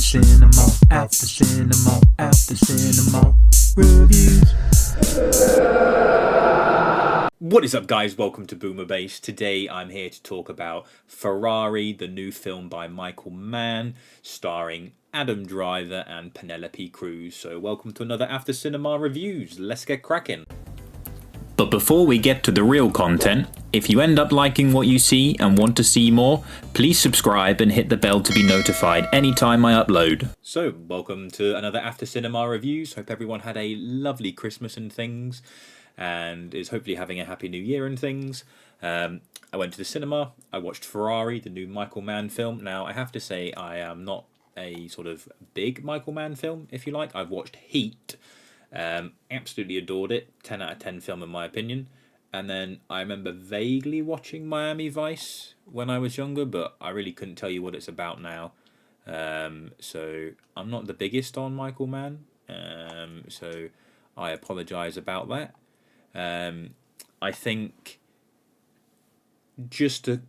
cinema reviews. What is up, guys? Welcome to Boomer Base. Today I'm here to talk about Ferrari, the new film by Michael Mann, starring Adam Driver and Penelope Cruz. So welcome to another After Cinema Reviews. Let's get cracking. But before we get to the real content, if you end up liking what you see and want to see more, please subscribe and hit the bell to be notified anytime I upload. So, welcome to another After Cinema Reviews. Hope everyone had a lovely Christmas and things, and is hopefully having a happy new year and things. I went to the cinema, I watched Ferrari, the new Michael Mann film. Now, I have to say, I am not a sort of big Michael Mann film, if you like. I've watched Heat. Absolutely adored it. 10 out of 10 film in my opinion. And then I remember vaguely watching Miami Vice when I was younger, but I really couldn't tell you what it's about now. So I'm not the biggest on Michael Mann. So I apologise about that. I think just to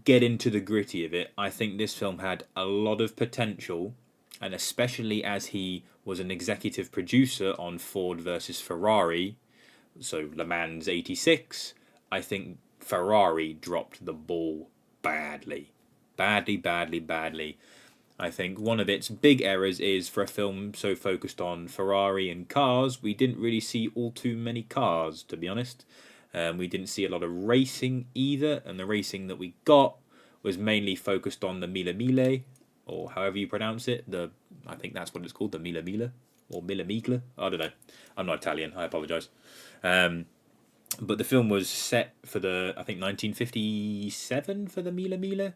get into the gritty of it, I think this film had a lot of potential, and especially as he was an executive producer on Ford versus Ferrari, so Le Mans 86, I think Ferrari dropped the ball badly. Badly. I think one of its big errors is, for a film so focused on Ferrari and cars, we didn't really see all too many cars, to be honest. We didn't see a lot of racing either, and the racing that we got was mainly focused on the Mille Miglia, or however you pronounce it. I think that's what it's called, the Mille Miglia, or Mille Miglia. I don't know. I'm not Italian. I apologise. But the film was set for I think 1957 for the Mille Miglia.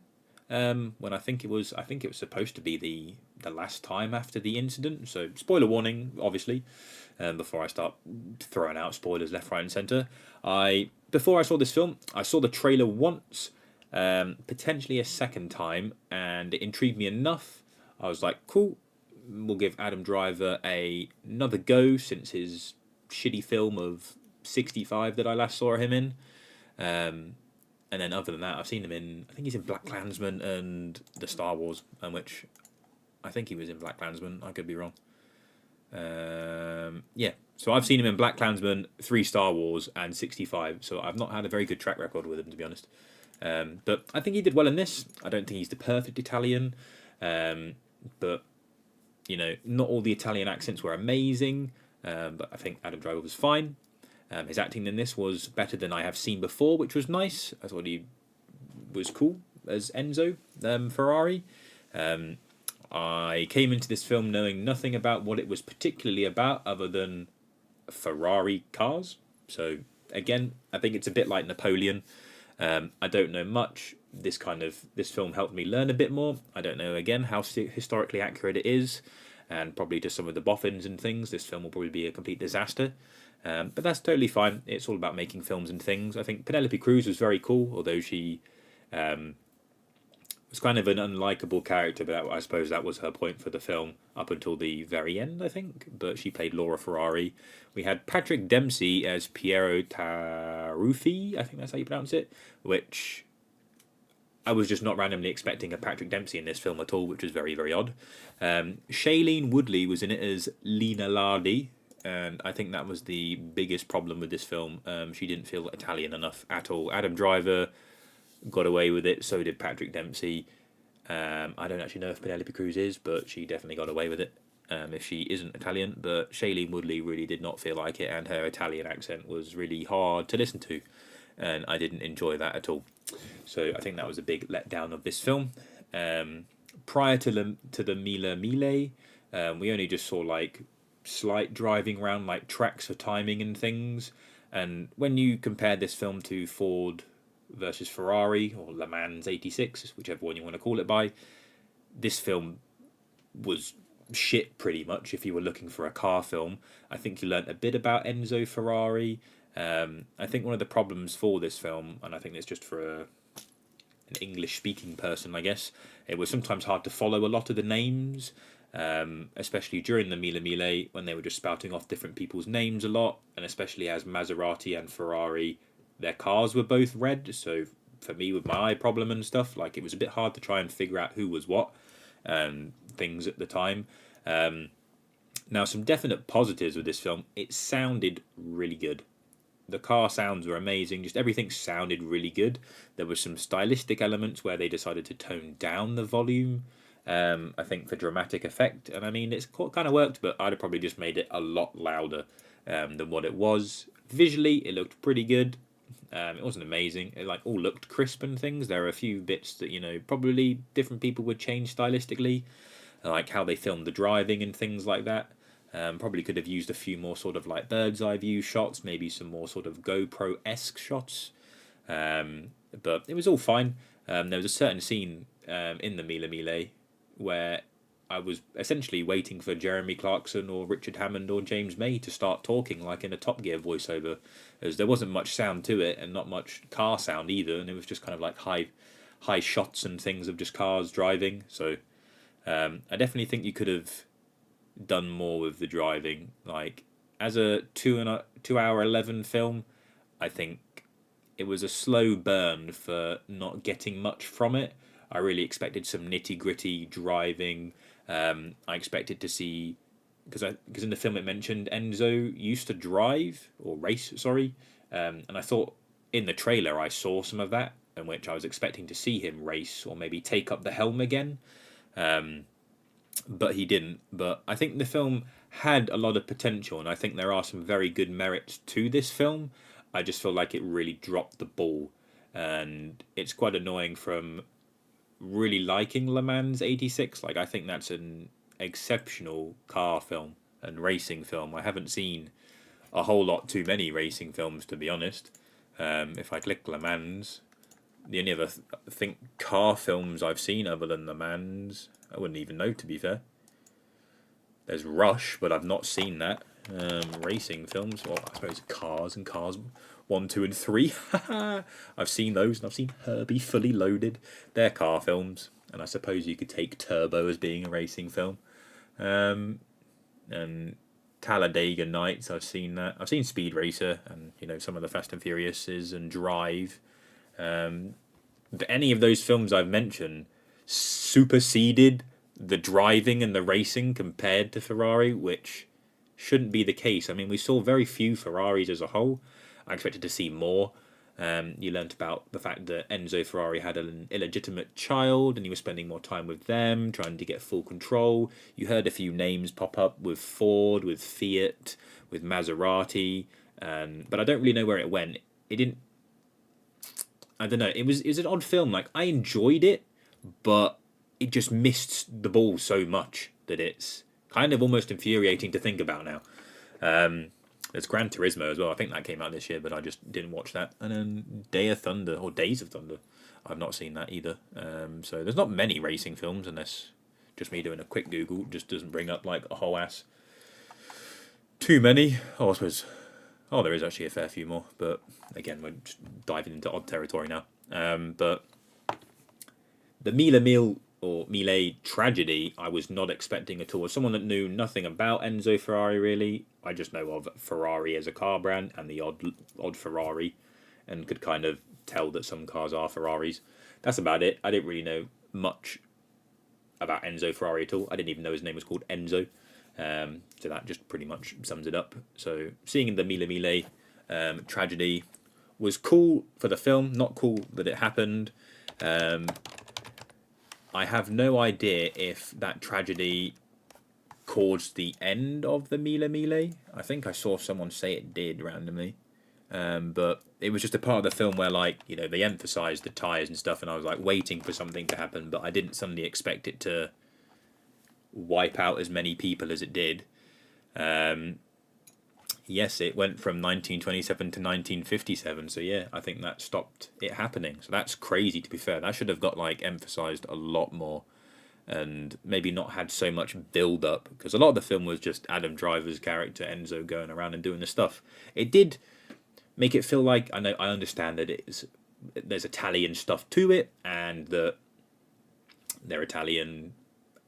When I think it was supposed to be the last time after the incident. So spoiler warning, obviously. Before I start throwing out spoilers left, right, and centre, before I saw this film, I saw the trailer once. Potentially a second time, and it intrigued me enough. I was like, cool, we'll give Adam Driver another go since his shitty film of 65 that I last saw him in. And then other than that, I've seen him I think he's in BlacKkKlansman and the Star Wars, which I think he was in BlacKkKlansman, I could be wrong. Yeah, so I've seen him in BlacKkKlansman, 3 Star Wars, and 65, so I've not had a very good track record with him, to be honest. But I think he did well in this. I don't think he's the perfect Italian, but not all the Italian accents were amazing. But I think Adam Driver was fine. His acting in this was better than I have seen before, which was nice. I thought he was cool as Enzo Ferrari. I came into this film knowing nothing about what it was particularly about, other than Ferrari cars. So again, I think it's a bit like Napoleon. I don't know much. This film helped me learn a bit more. I don't know, again, how historically accurate it is, and probably to some of the boffins and things, this film will probably be a complete disaster. But that's totally fine. It's all about making films and things. I think Penelope Cruz was very cool, although she was kind of an unlikable character, but I suppose that was her point for the film up until the very end, I think. But she played Laura Ferrari. We had Patrick Dempsey as Piero Taruffi, I think that's how you pronounce it, which I was just not randomly expecting a Patrick Dempsey in this film at all, which was very, very odd. Shailene Woodley was in it as Lina Lardi, and I think that was the biggest problem with this film. She didn't feel Italian enough at all. Adam Driver got away with it, so did Patrick Dempsey. I don't actually know if Penelope Cruz is, but she definitely got away with it if she isn't Italian. But Shailene Woodley really did not feel like it, and her Italian accent was really hard to listen to, and I didn't enjoy that at all. So I think that was a big letdown of this film. Prior to the Mille Miglia, we only just saw slight driving around tracks for timing and things. And when you compare this film to Ford versus Ferrari, or Le Mans 86, whichever one you want to call it by, this film was shit pretty much if you were looking for a car film. I think you learnt a bit about Enzo Ferrari. I think one of the problems for this film, and I think it's just for an English-speaking person, I guess, it was sometimes hard to follow a lot of the names, especially during the Mille Miglia, when they were just spouting off different people's names a lot, and especially as Maserati and Ferrari, their cars were both red, so for me with my eye problem and stuff, it was a bit hard to try and figure out who was what. things at the time. Now, some definite positives with this film. It sounded really good. The car sounds were amazing. Just everything sounded really good. There were some stylistic elements where they decided to tone down the volume. I think for dramatic effect, and I mean it's kind of worked, but I'd have probably just made it a lot louder than what it was. Visually, it looked pretty good. It wasn't amazing. It like all looked crisp and things. There are a few bits that probably different people would change stylistically, like how they filmed the driving and things like that. Probably could have used a few more sort of like bird's eye view shots, maybe some more sort of GoPro-esque shots. But it was all fine. There was a certain scene in the Mille Mille where I was essentially waiting for Jeremy Clarkson or Richard Hammond or James May to start talking like in a Top Gear voiceover, as there wasn't much sound to it and not much car sound either, and it was just kind of like high shots and things of just cars driving. So I definitely think you could have done more with the driving. Like as a 2 hour 11 film, I think it was a slow burn for not getting much from it. I really expected some nitty gritty driving. I expected to see because in the film it mentioned Enzo used to drive or race, sorry, and I thought in the trailer I saw some of that, in which I was expecting to see him race or maybe take up the helm again. But he didn't. But I think the film had a lot of potential, and I think there are some very good merits to this film. I just feel like it really dropped the ball, and it's quite annoying from really liking Le Mans '86. Like I think that's an exceptional car film and racing film. I haven't seen a whole lot too many racing films, to be honest. If I click Le Mans, the only other think car films I've seen other than Le Mans, I wouldn't even know, to be fair. There's Rush, but I've not seen that. Racing films, well, I suppose Cars and Cars 1, 2, and 3. I've seen those, and I've seen Herbie Fully Loaded. They're car films, and I suppose you could take Turbo as being a racing film. And Talladega Nights, I've seen that. I've seen Speed Racer, and some of the Fast and Furiouses and Drive. But any of those films I've mentioned superseded the driving and the racing compared to Ferrari, which shouldn't be the case. I mean, we saw very few Ferraris as a whole. I expected to see more. You learnt about the fact that Enzo Ferrari had an illegitimate child and he was spending more time with them, trying to get full control. You heard a few names pop up with Ford, with Fiat, with Maserati, but I don't really know where it went. It didn't. I don't know. It was an odd film. Like I enjoyed it, but it just missed the ball so much that it's kind of almost infuriating to think about now. There's Gran Turismo as well. I think that came out this year, but I just didn't watch that. And then Days of Thunder. I've not seen that either. So there's not many racing films, unless just me doing a quick Google just doesn't bring up like a whole ass too many. Oh, I suppose. Oh, there is actually a fair few more, but again, we're just diving into odd territory now. But the Mille tragedy, I was not expecting at all. As someone that knew nothing about Enzo Ferrari, really, I just know of Ferrari as a car brand and the odd Ferrari, and could kind of tell that some cars are Ferraris. That's about it. I didn't really know much about Enzo Ferrari at all. I didn't even know his name was called Enzo. So that just pretty much sums it up. So seeing the Mille tragedy was cool for the film, not cool that it happened. I have no idea if that tragedy caused the end of the Mille. I think I saw someone say it did randomly. But it was just a part of the film where, like, they emphasised the tyres and stuff, and I was like waiting for something to happen, but I didn't suddenly expect it to wipe out as many people as it did. Yes, it went from 1927 to 1957, so yeah, I think that stopped it happening. So that's crazy, to be fair. That should have got like emphasised a lot more, and maybe not had so much build up, because a lot of the film was just Adam Driver's character Enzo going around and doing the stuff. It did make it feel like, I understand that there's Italian stuff to it, and that they're Italian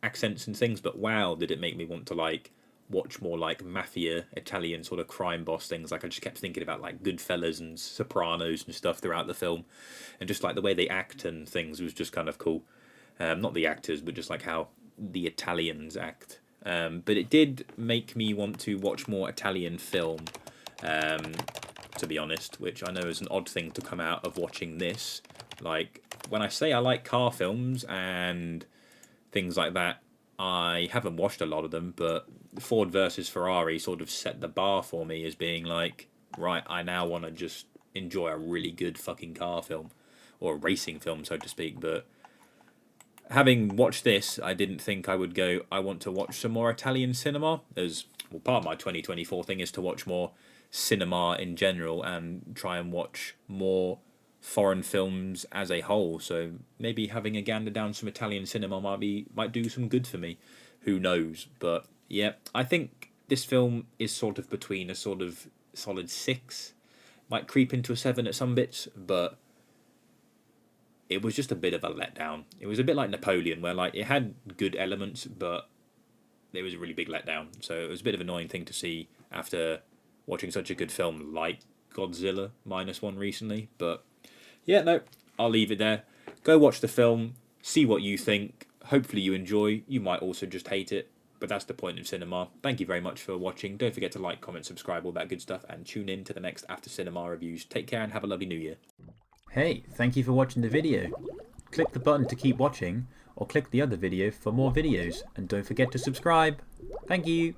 accents and things, but wow, did it make me want to like watch more like mafia Italian sort of crime boss things. Like I just kept thinking about like Goodfellas and Sopranos and stuff throughout the film, and just like the way they act and things was just kind of cool. Not the actors, but just like how the Italians act. But it did make me want to watch more Italian film, to be honest, which I know is an odd thing to come out of watching this. Like, when I say I like car films and things like that, I haven't watched a lot of them, but Ford versus Ferrari sort of set the bar for me as being like, right, I now want to just enjoy a really good fucking car film, or a racing film, so to speak. But having watched this, I didn't think I would go, I want to watch some more Italian cinema, as well, part of my 2024 thing is to watch more cinema in general and try and watch more foreign films as a whole. So maybe having a gander down some Italian cinema might do some good for me. Who knows? But yeah, I think this film is sort of between a sort of solid 6, might creep into a 7 at some bits, but it was just a bit of a letdown. It was a bit like Napoleon, where like it had good elements, but it was a really big letdown. So it was a bit of an annoying thing to see after watching such a good film like Godzilla -1 recently. But yeah, no, I'll leave it there. Go watch the film, see what you think. Hopefully you enjoy. You might also just hate it, but that's the point of cinema. Thank you very much for watching. Don't forget to like, comment, subscribe, all that good stuff, and tune in to the next After Cinema reviews. Take care and have a lovely new year. Hey, thank you for watching the video. Click the button to keep watching, or click the other video for more videos, and don't forget to subscribe. Thank you.